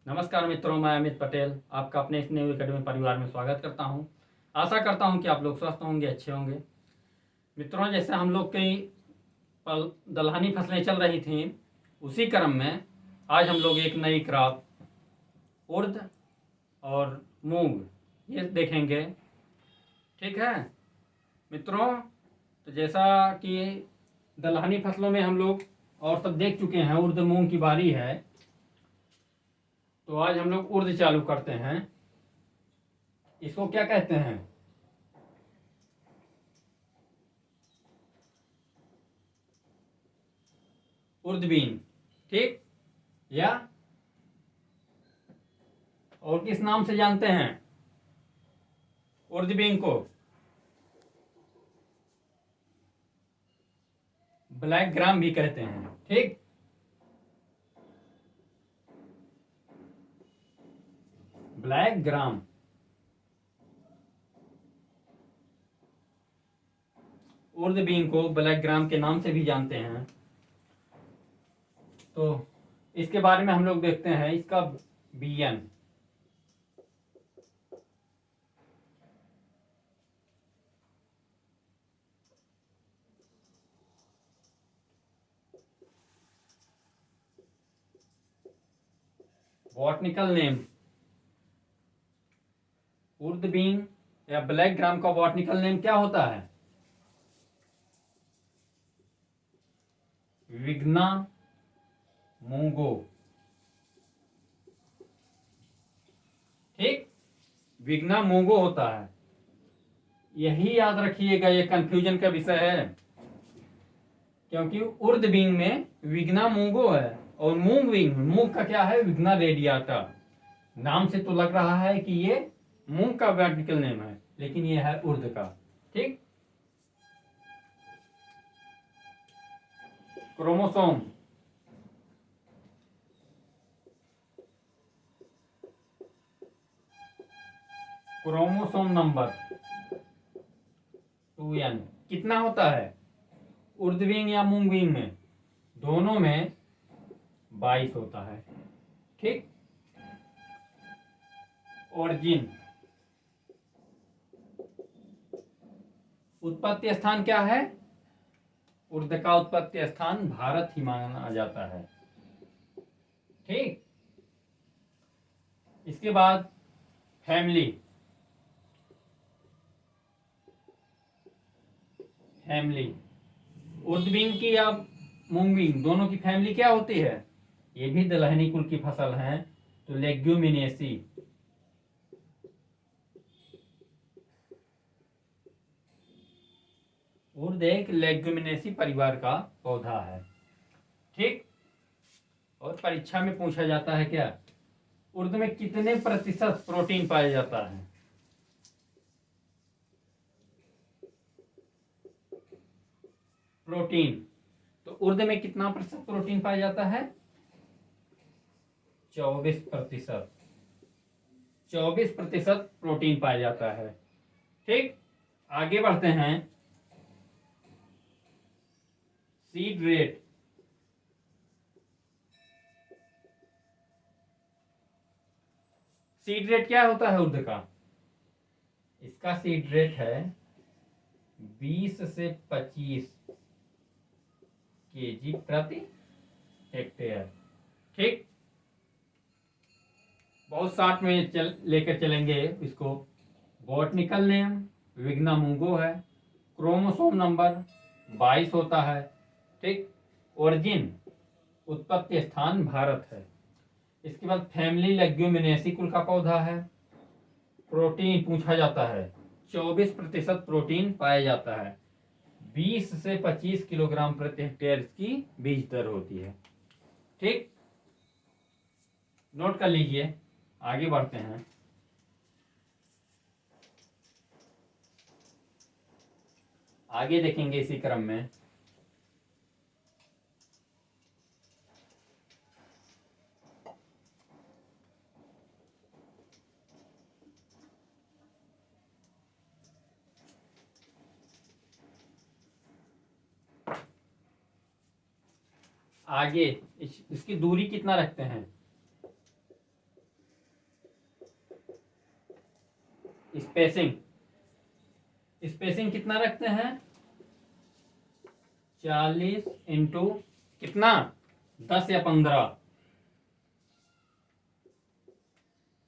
नमस्कार मित्रों, मैं अमित पटेल आपका अपने इस न्यू एकेडमी परिवार में स्वागत करता हूं। आशा करता हूं कि आप लोग स्वस्थ होंगे, अच्छे होंगे। मित्रों, जैसे हम लोग की दलहनी फसलें चल रही थीं, उसी क्रम में आज हम लोग एक नई क्रॉप उर्द और मूंग ये देखेंगे। ठीक है मित्रों, तो जैसा कि दलहनी फसलों में हम लोग और सब देख चुके हैं, उर्द मूंग की बारी है, तो आज हम लोग उर्द चालू करते हैं। इसको क्या कहते हैं? उर्द बीन। ठीक, या और किस नाम से जानते हैं उर्द बीन को? ब्लैक ग्राम भी कहते हैं। ठीक, ब्लैक ग्राम। उर्द बीन को ब्लैक ग्राम के नाम से भी जानते हैं। तो इसके बारे में हम लोग देखते हैं। इसका बियन, बॉटनिकल नेम, उर्द बीन या ब्लैक ग्राम का बॉटनिकल नेम क्या होता है? विग्ना मूंगो। ठीक, विग्ना मूंगो होता है। यही याद रखिएगा, ये कंफ्यूजन का विषय है, क्योंकि उर्द बीन में विग्ना मूंगो है और मूंग बीन, मूंग का क्या है? विग्ना रेडियाटा। नाम से तो लग रहा है कि ये मूंग का बॉटनिकल नेम है, लेकिन ये है उर्द का। ठीक, क्रोमोसोम, क्रोमोसोम नंबर 2n कितना होता है उर्द बीन या मूंग बीन में? दोनों में 22 होता है। ठीक, ओरिजिन, उत्पत्ति स्थान क्या है? उर्द का उत्पत्ति स्थान भारत ही माना जाता है। ठीक, इसके बाद फैमिली, फैमिली उर्द बीन की या मूंग बीन दोनों की फैमिली क्या होती है? ये भी दलहनी कुल की फसल है, तो लेग्यूमिनेसी। उर्द एक लेग्यूमिनेसी परिवार का पौधा है। ठीक, और परीक्षा में पूछा जाता है क्या, उर्द में कितने प्रतिशत प्रोटीन पाया जाता है? प्रोटीन, तो उर्द में कितना प्रतिशत प्रोटीन पाया जाता है? 24%। 24% प्रोटीन पाया जाता है। ठीक, आगे बढ़ते हैं। सीड रेट, सीड रेट क्या होता है उर्द का? इसका सीड रेट है 20 से 25 केजी प्रति हेक्टेयर। ठीक, बहुत साथ में लेकर चलेंगे इसको। बॉटनिकल नेम विग्ना मूंगो है। क्रोमोसोम नंबर 22 होता है। ठीक, ओरिजिन, उत्पत्ति स्थान भारत है। इसके बाद फैमिली लेग्यूमिनेसी कुल का पौधा है। प्रोटीन पूछा जाता है, 24% प्रोटीन पाया जाता है। 20 से 25 किलोग्राम प्रति हेक्टेयर की बीज दर होती है। ठीक, नोट कर लीजिए। आगे बढ़ते हैं। आगे देखेंगे इसी क्रम में। आगे इसकी दूरी कितना रखते हैं? स्पेसिंग, स्पेसिंग कितना रखते हैं? 40 इंटू कितना, 10 या 15,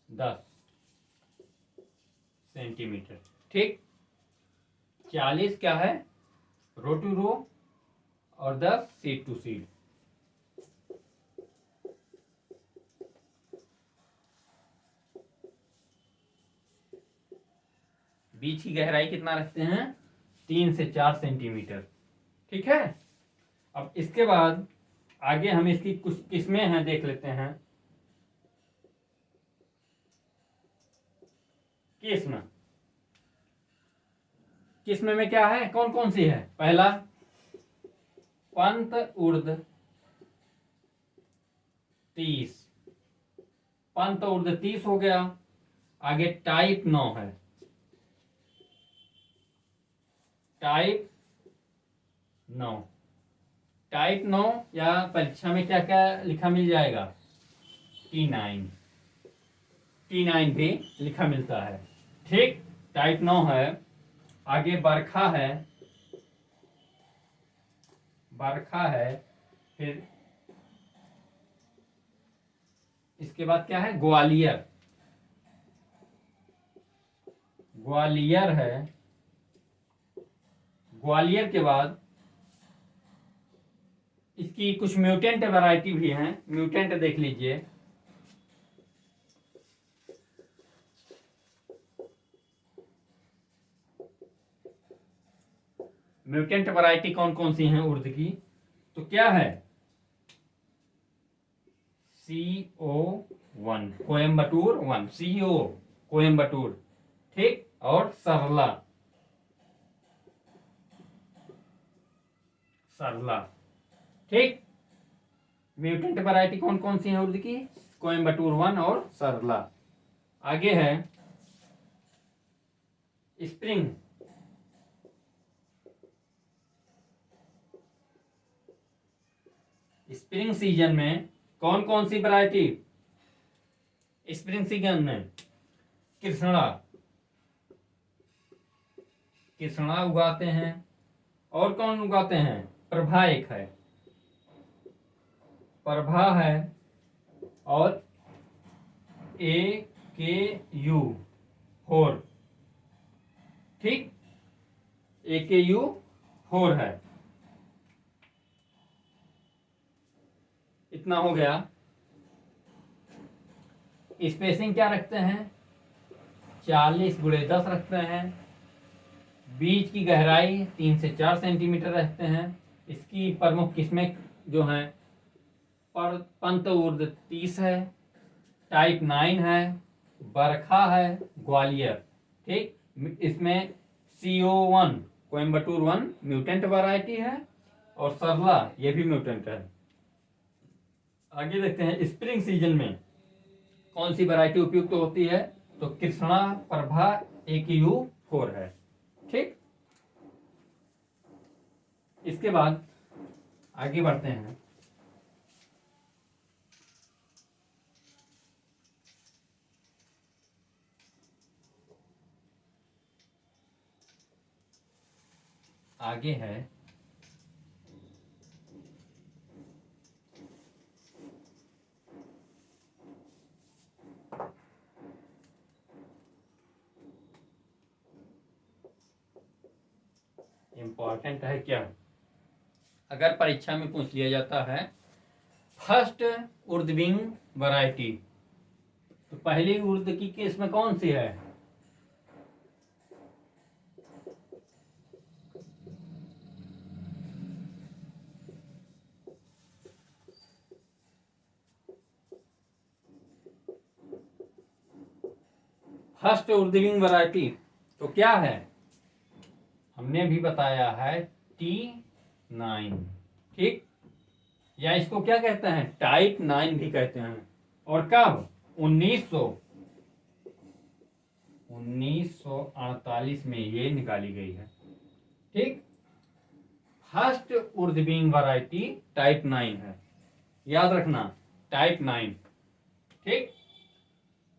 10 सेंटीमीटर। ठीक, 40 क्या है, रो टू रो, और 10 सीट टू सीट। बीच की गहराई कितना रखते हैं? 3 से 4 सेंटीमीटर। ठीक है, अब इसके बाद आगे हम इसकी कुछ किस्में हैं देख लेते हैं। किस्म, किस्म में क्या है, कौन कौन सी है? पहला पंत उर्द 30, पंत उर्द 30 हो गया। आगे टाइप 9 है, टाइप 9, टाइप 9 या परीक्षा में क्या क्या लिखा मिल जाएगा? T9, T9 भी लिखा मिलता है। ठीक, टाइप 9 है। आगे बरखा है, बरखा है। फिर इसके बाद क्या है? ग्वालियर, ग्वालियर है। ग्वालियर के बाद इसकी कुछ म्यूटेंट वैरायटी भी हैं, म्यूटेंट देख लीजिए। म्यूटेंट वैरायटी कौन कौन सी हैं उर्द की? तो क्या है? CO1, Coimbatore 1, CO Coimbatore. ठीक, और सरला, सरला। ठीक, म्यूटेंट वैरायटी कौन कौन सी है उर्द की? कोयम्बटूर 1 और सरला। आगे है स्प्रिंग, स्प्रिंग सीजन में कौन कौन सी वैरायटी? स्प्रिंग सीजन में कृष्णा, कृष्णा उगाते हैं। और कौन उगाते हैं? प्रभा एक है, प्रभा है। और AKU4, ठीक, AKU4 है। इतना हो गया। स्पेसिंग क्या रखते हैं? 40x10 रखते हैं। बीज की गहराई 3 से 4 सेंटीमीटर रखते हैं। इसकी प्रमुख किस्में जो हैं, पर पंत उर्द 30 है, टाइप 9 है, बरखा है, ग्वालियर। ठीक, इसमें CO1 कोयम्बटूर 1 म्यूटेंट वैरायटी है, और सरला ये भी म्यूटेंट है। आगे देखते हैं स्प्रिंग सीजन में कौन सी वैरायटी उपयुक्त होती है? तो कृष्णा, प्रभा, AKU4 है। ठीक, इसके बाद आगे बढ़ते हैं। आगे है इंपॉर्टेंट है क्या, अगर परीक्षा में पूछ लिया जाता है फर्स्ट उर्दविंग वैरायटी, तो पहली उर्द की किस्म कौन सी है? फर्स्ट उर्दविंग वैरायटी तो क्या है? हमने भी बताया है T9। ठीक, या इसको क्या कहते हैं? टाइप 9 भी कहते हैं। और कब? 1948 में ये निकाली गई है। ठीक, फर्स्ट उर्दविंग वैरायटी टाइप 9 है, याद रखना, टाइप 9। ठीक,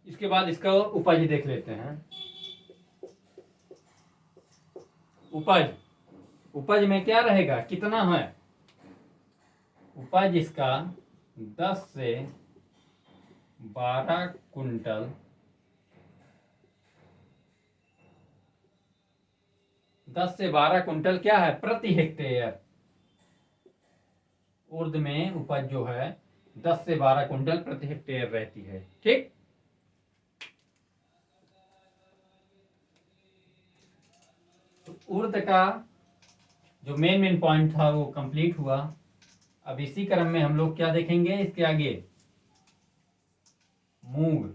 इसके बाद इसका उपज देख लेते हैं। उपज, उपज में क्या रहेगा, कितना है, उपज इसका 10 से 12 कुंटल, 10 से 12 कुंटल क्या है प्रति हेक्टेयर। उर्द में उपज जो है 10 से 12 कुंटल प्रति हेक्टेयर रहती है। ठीक, तो उर्द का जो मेन पॉइंट था वो कंप्लीट हुआ। अब इसी क्रम में हम लोग क्या देखेंगे, इसके आगे मूंग।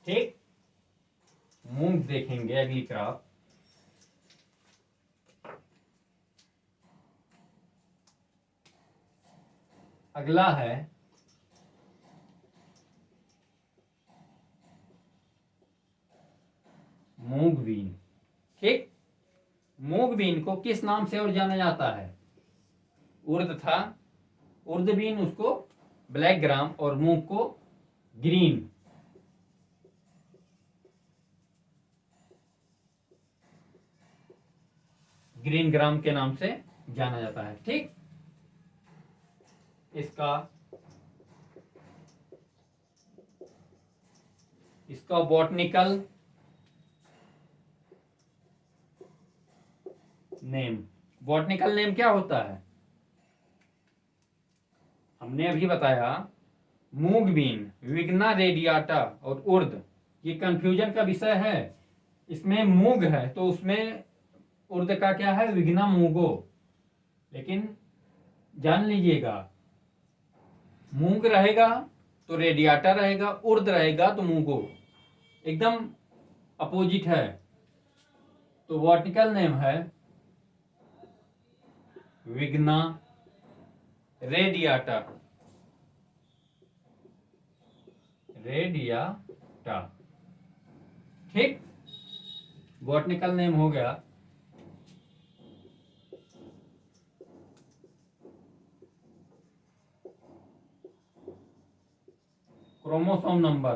ठीक, मूंग देखेंगे अगली क्रॉप। अगला है मूंग बीन। ठीक, मूंग बीन को किस नाम से और जाना जाता है, उर्द था, उर्द बीन उसको ब्लैक ग्राम और मूंग को ग्रीन, ग्रीन ग्राम के नाम से जाना जाता है। ठीक, इसका इसका बॉटनिकल नेम, बॉटनिकल नेम क्या होता है, हमने अभी बताया मूंग बीन, विग्ना रेडियाटा और उर्द, ये कंफ्यूजन का विषय है। इसमें मूंग है तो उसमें उर्द का क्या है, विग्ना मूंगो। लेकिन जान लीजिएगा, मूंग रहेगा तो रेडियाटा रहेगा, उर्द रहेगा तो मूंगो, एकदम अपोजिट है। तो वर्टिकल नेम है विग्ना रेडियाटा, रेडियाटा। ठीक, बॉटनिकल नेम हो गया। क्रोमोसोम नंबर,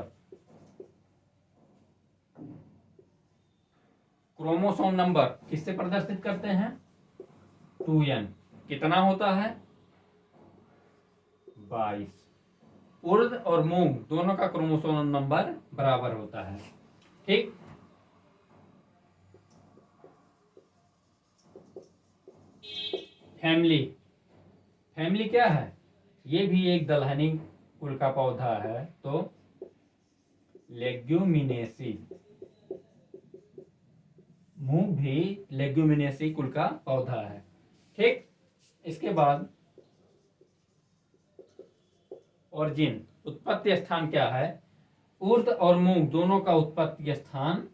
क्रोमोसोम नंबर किससे प्रदर्शित करते हैं, 2n, कितना होता है 22। उर्द और मूंग दोनों का क्रोमोसोम नंबर बराबर होता है। ठीक, फैमिली, फैमिली क्या है, ये भी एक दलहनी कुल का पौधा है, तो लेग्यूमिनेसी, मूंग भी लेग्यूमिनेसी कुल का पौधा है। ठीक, इसके बाद ओरिजिन, उत्पत्ति स्थान क्या है, उर्द और मूंग दोनों का उत्पत्ति स्थान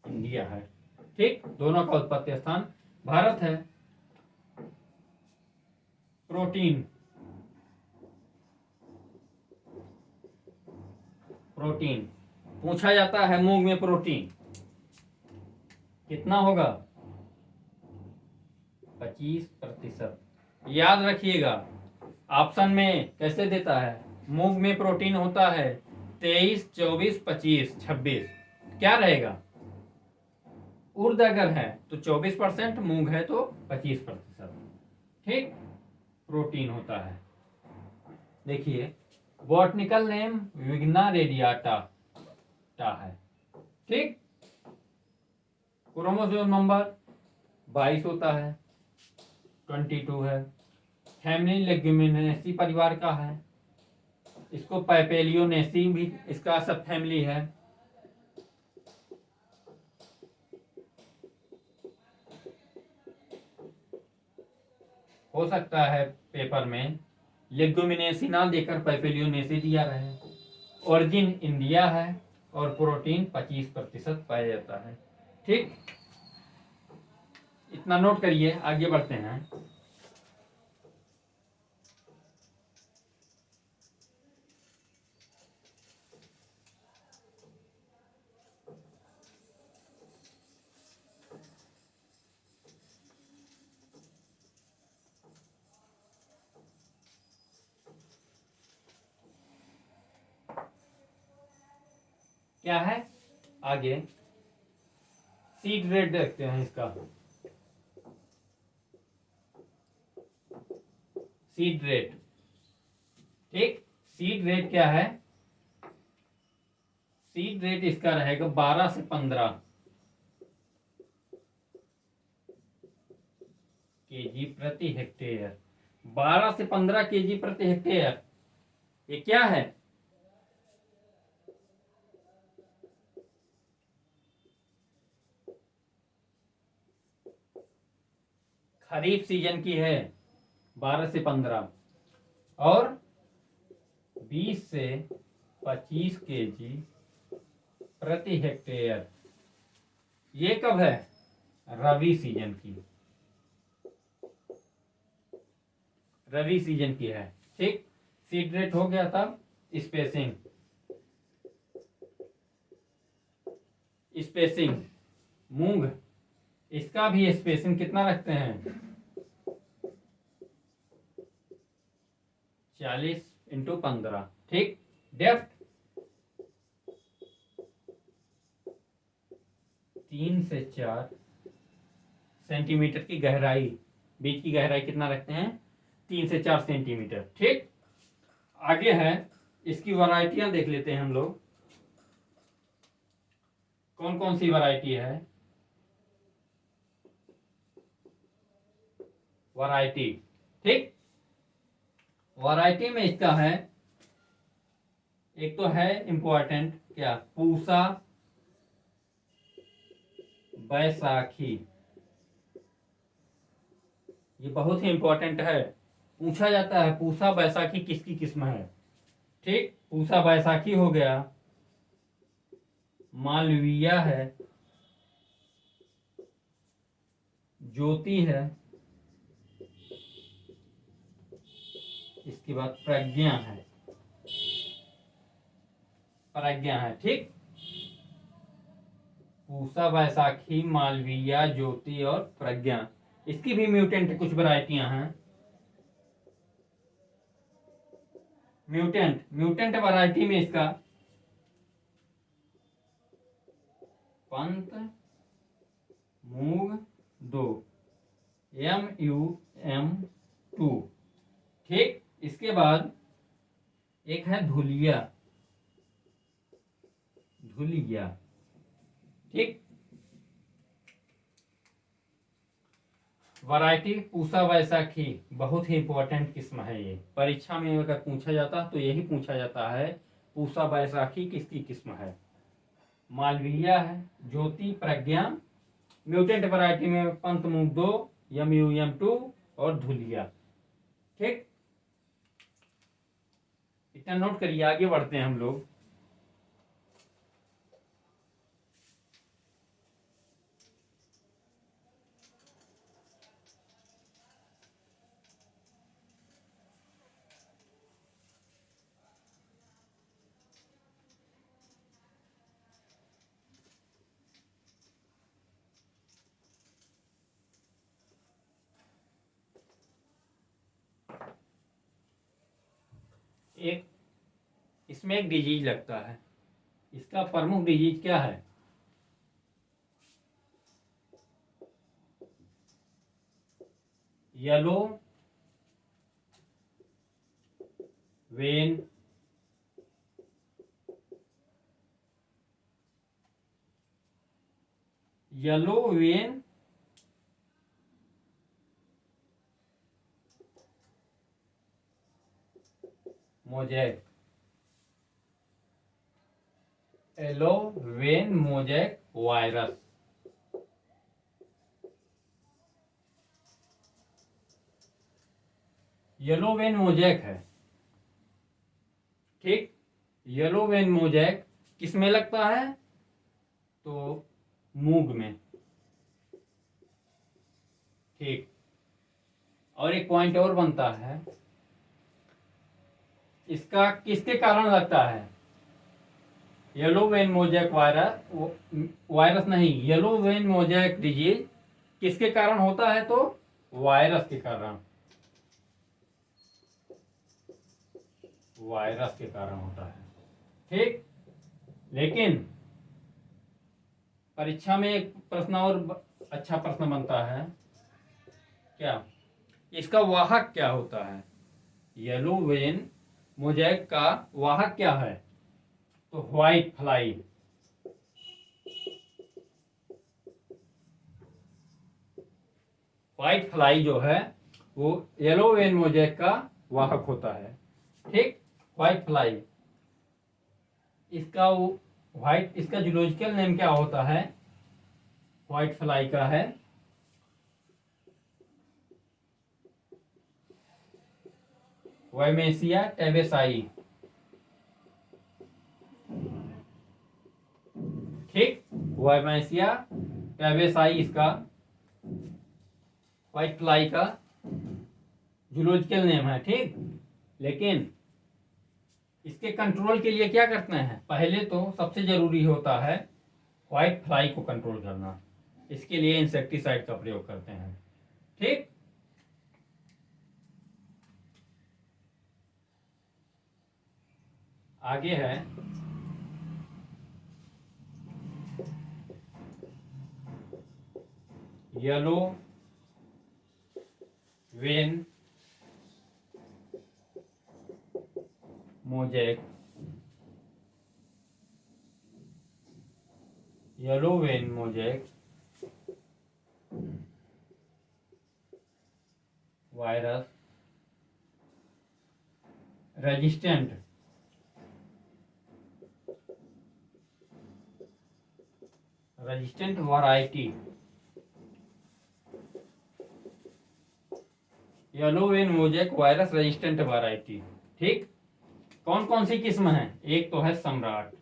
इंडिया है। ठीक, दोनों का उत्पत्ति स्थान भारत है। प्रोटीन, प्रोटीन पूछा जाता है, मूंग में प्रोटीन कितना होगा, 25%। याद रखिएगा, ऑप्शन में कैसे देता है, मूंग में प्रोटीन होता है 23, 24, 25, 26, क्या रहेगा, उर्द अगर है तो 24%, मूंग है तो 25%। ठीक, प्रोटीन होता है। देखिए, बॉटनिकल नेम विग्ना रेडियाटा है। ठीक, क्रोमोसोम नंबर 22 होता है, 22 है। फैमिली लेग्यूमिनेसी परिवार का है, इसको पैपेलियोनेसी भी इसका सब फैमिली है। हो सकता है पेपर में लेग्यूमिनेसी ना देकर पैपेलियोनेसी दिया रहे। ओरिजिन इंडिया है और प्रोटीन 25% पाया जाता है। ठीक, इतना नोट करिए, आगे बढ़ते हैं। क्या है आगे, सीड रेट देखते हैं इसका। सीड रेट, ठीक, सीड रेट क्या है? सीड रेट इसका रहेगा 12 से 15 केजी प्रति हेक्टेयर। 12 से 15 केजी प्रति हेक्टेयर, ये क्या है? खरीफ सीजन की है, 12 से 15, और 20 से 25 केजी प्रति हेक्टेयर, ये कब है? रबी सीजन की, रबी सीजन की है, ठीक। सीड रेट हो गया। तब स्पेसिंग, स्पेसिंग मूंग, इसका भी स्पेसिंग कितना रखते हैं? 40x15, ठीक। डेप्थ 3 से 4 सेंटीमीटर की गहराई, बीज की गहराई कितना रखते हैं? 3 से 4 सेंटीमीटर, ठीक। आगे है, इसकी वैरायटियां देख लेते हैं हम लोग, कौन कौन सी वैरायटी है। वैरायटी, ठीक। वैरायटी में इसका है, एक तो है इंपॉर्टेंट, क्या? पूसा बैसाखी, ये बहुत ही इंपॉर्टेंट है, पूछा जाता है पूसा बैसाखी किसकी किस्म है, ठीक। पूसा बैसाखी हो गया, मालवीया है, ज्योति है, इसके बाद प्रज्ञा है, प्रज्ञा है, ठीक। पूसा बैसाखी, मालवीया, ज्योति और प्रज्ञा, इसकी भी म्यूटेंट कुछ वैरायटियां हैं। म्यूटेंट वैरायटी में इसका पंत मूंग 2, MUM2, ठीक। इसके बाद एक है धुलिया, धुलिया, ठीक। वैरायटी पूसा बैसाखी बहुत ही इंपॉर्टेंट किस्म है, ये परीक्षा में अगर पूछा जाता तो यही पूछा जाता है, पूसा बैसाखी किसकी किस्म है? मालवीया है, ज्योति, प्रज्ञा। म्यूटेंट वैरायटी में पंत मूंग 2, MUM2 और धुलिया, ठीक। इतना नोट करिए, आगे बढ़ते हैं हम लोग। एक इसमें एक डिजीज लगता है, इसका प्रमुख डिजीज क्या है? Yellow vein yellow vein mosaic, yellow vein mosaic virus, yellow vein mosaic है, ठीक। येलो वेन मोजैक किस में लगता है? तो मूंग में, ठीक। और एक पॉइंट और बनता है, इसका किसके कारण लगता है? येलो वेन मोजैक वायरस नहीं, येलो वेन मोजैक डिजीज किसके कारण होता है? तो वायरस के कारण, वायरस के कारण होता है, ठीक। लेकिन परीक्षा में एक प्रश्न और अच्छा प्रश्न बनता है, क्या इसका वाहक क्या होता है? येलो वेन मोजैक का वाहक क्या है? तो व्हाइट फ्लाई। व्हाइट फ्लाई जो है वो येलो वेन मोजैक का वाहक होता है। ठीक, व्हाइट फ्लाई। इसका व्हाइट, इसका जूलॉजिकल नेम क्या होता है व्हाइट फ्लाई का? है वाइमेसिया टेबेसाई। ठीक, वाइमेसिया टेबेसाई इसका व्हाइट फ्लाई का जूलॉजिकल नेम है। ठीक, लेकिन इसके कंट्रोल के लिए क्या करते हैं? पहले तो सबसे जरूरी होता है व्हाइट फ्लाई को कंट्रोल करना। इसके लिए इंसेक्टिसाइड का प्रयोग करते हैं। ठीक, आगे है yellow vein mosaic. Yellow vein mosaic virus resistant variety. Yellow vein mosaic virus resistant variety. ठीक, कौन कौन सी किस्म है? एक तो है सम्राट।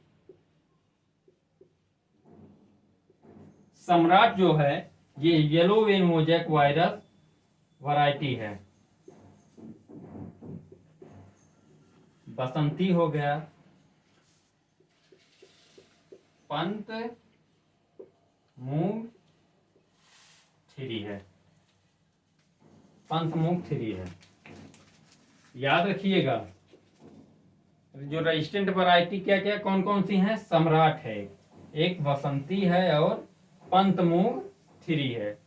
सम्राट जो है ये yellow vein mosaic virus variety है। बसंती हो गया, पंत मूंग थ्री है, पंत मूंग थ्री है। याद रखिएगा जो रेजिस्टेंट वैरायटी क्या क्या कौन कौन सी हैं? सम्राट है, एक बसंती है और पंत मूंग थ्री है।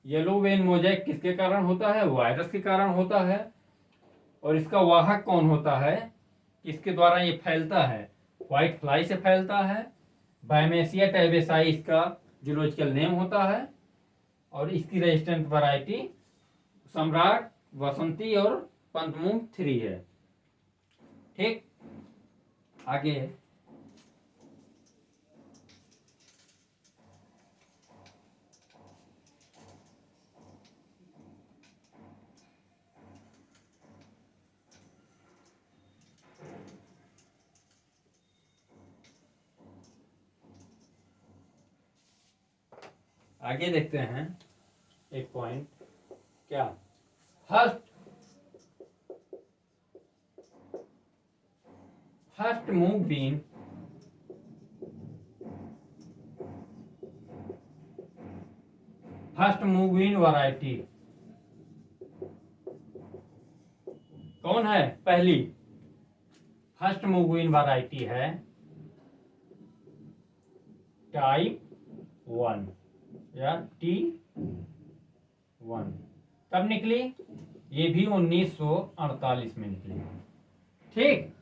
येलो वेन मोजैक किसके कारण होता है? वायरस के कारण होता है। और इसका वाहक कौन होता है? किसके द्वारा ये फैलता है? व्हाइट फ्लाई से फैलता है। बायमेसिया टेबेसाई इसका जूलॉजिकल नेम होता है। और इसकी रेजिस्टेंट वैरायटी सम्राट, वसंती और पंतमूंग थ्री है। ठीक, आगे आगे देखते हैं एक पॉइंट, क्या फर्स्ट मूंग बीन वैरायटी कौन है? पहली फर्स्ट मूंग बीन वैरायटी है टाइप 1 या T1। कब निकली? ये भी 1948 में निकली। ठीक,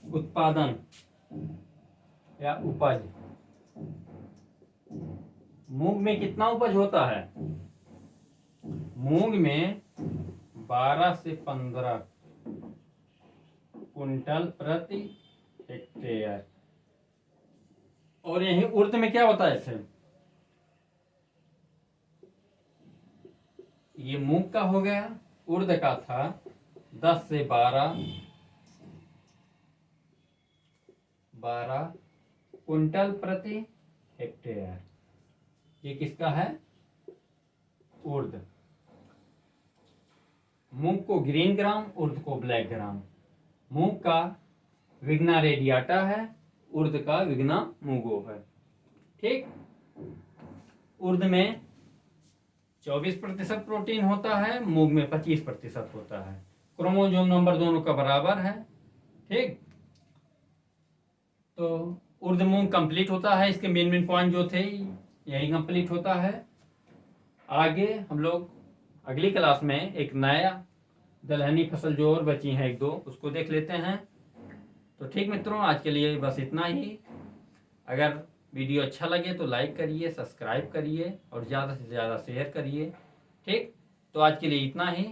उत्पादन या उपज, मूंग में कितना उपज होता है? मूंग में 12 से 15 कुंटल प्रति हेक्टेयर। और यही उर्द में क्या बताए थे? ये मूंग का हो गया, उर्द का था 10 से 12 कुंटल प्रति हेक्टेयर। ये किसका है? उर्द। मूंग को ग्रीन ग्राम, उर्द को ब्लैक ग्राम। मूंग का विग्ना रेडियाटा है, उर्द का विग्ना मूंगो है। ठीक, उर्द में 24% प्रोटीन होता है, मूंग में 25% होता है। क्रोमोसोम नंबर दोनों का बराबर है। ठीक, तो उर्द मूंग कंप्लीट होता है। इसके मेन पॉइंट जो थे यही कंप्लीट होता है। आगे हम लोग अगली क्लास में एक नया दलहनी फसल जो और बची हैं 1-2 उसको देख लेते हैं। तो ठीक मित्रों, आज के लिए बस इतना ही। अगर वीडियो अच्छा लगे तो लाइक करिए, सब्सक्राइब करिए और ज़्यादा से ज़्यादा शेयर करिए। ठीक, तो आज के लिए इतना ही।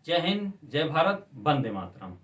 जय हिंद, जय भारत, वंदे मातरम।